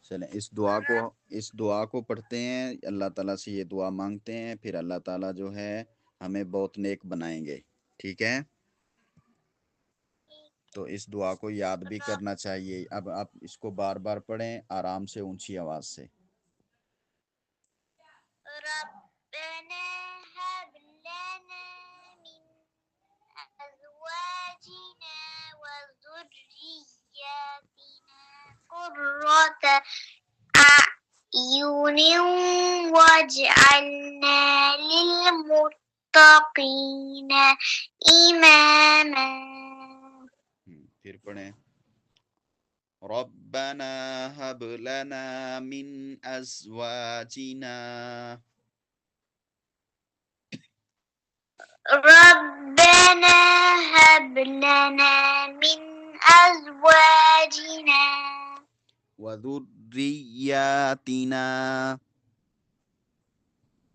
चलें इस दुआ को पढ़ते हैं, अल्लाह ताला से ये दुआ मांगते हैं, फिर अल्लाह ताला जो है हमें बहुत नेक बनाएंगे। ठीक है, तो इस दुआ को याद भी करना चाहिए। अब आप इसको बार बार पढ़ें आराम से, ऊंची आवाज से। रब्बना हब लना मिन अज़वाजिना व ज़ुर्रिय्यातिना क़ुर्रता अ'युनिन वज'अलना लिलमुत्तक़ीना इमामा। फिर पढ़ें रब्बना हब लना मिन अज़वाजिना। रब्बना हब लना मिन अज़वाजिना वज़ुर्रिय्यातिना।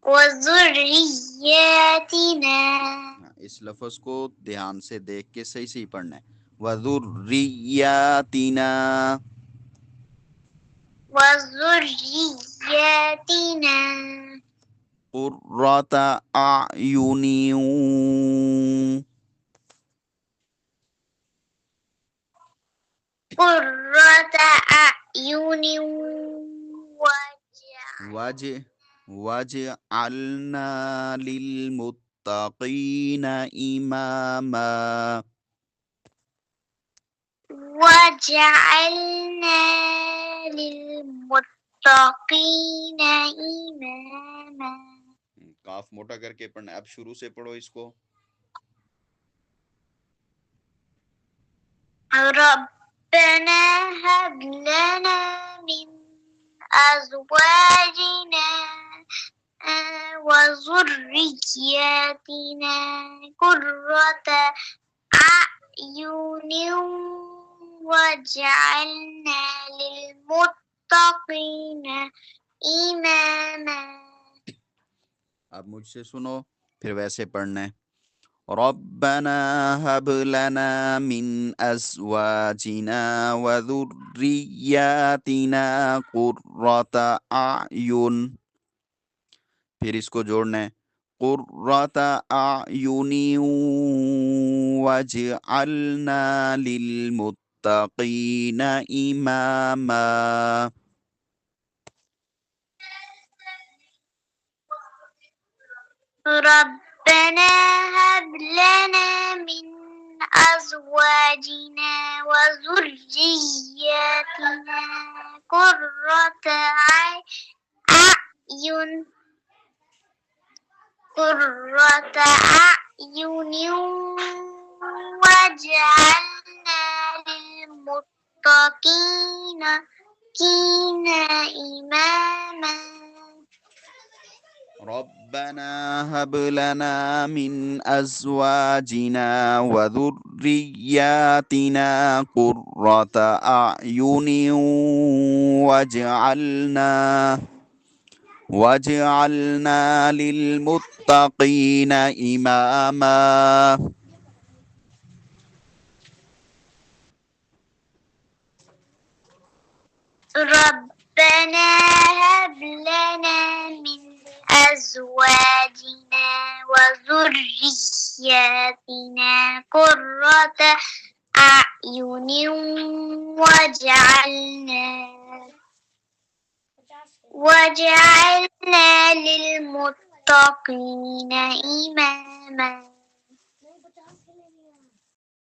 वज़ुर्रिय्यातिना। इस लफ्ज़ को ध्यान से देख के सही सही पढ़ना है। वज़ुर्रिय्यातिना। वज़ुर्रिय्यातिना क़ुर्रता अ'युनिन। क़ुर्रता अ'युनिन वजअलना लिलमुत्तक़ीना इमामा। वजअलना लिलमुत्तक़ीना इमामा। काफ मोटा करके पढ़ना। अब शुरू से पढ़ो इसको। रब्बना हब लना मिन अज़वाजिना व ज़ुर्रिय्यातिना क़ुर्रता अ'युनिन वज'अलना लिलमुत्तक़ीना इमामा। अब मुझसे सुनो, फिर वैसे पढ़ना है। रब्बना हब लना मिन अज़वाजिना व ज़ुर्रिय्यातिना क़ुर्रता अ'युन। फिर इसको जोड़ना है। क़ुर्रता अ'युनिन वजअलना लिलमुत्तक़ीना इमामा। रब्बना हब लना मिन अज़वाजिना व ज़ुर्रिय्यातिना क़ुर्रता अ'युन वज'अलना लिलमुत्तक़ीना इमामा। रब्बना हब लना मिन अज़वाजिना व ज़ुर्रिय्यातिना क़ुर्रता अ'युनिन वजअलना लिलमुत्तक़ीना इमामा। रब्बना हब लना मिन अज़वाजिना व ज़ुर्रिय्यातिना क़ुर्रता अ'युनिन वज'अलना लिलमुत्तक़ीना इमामा।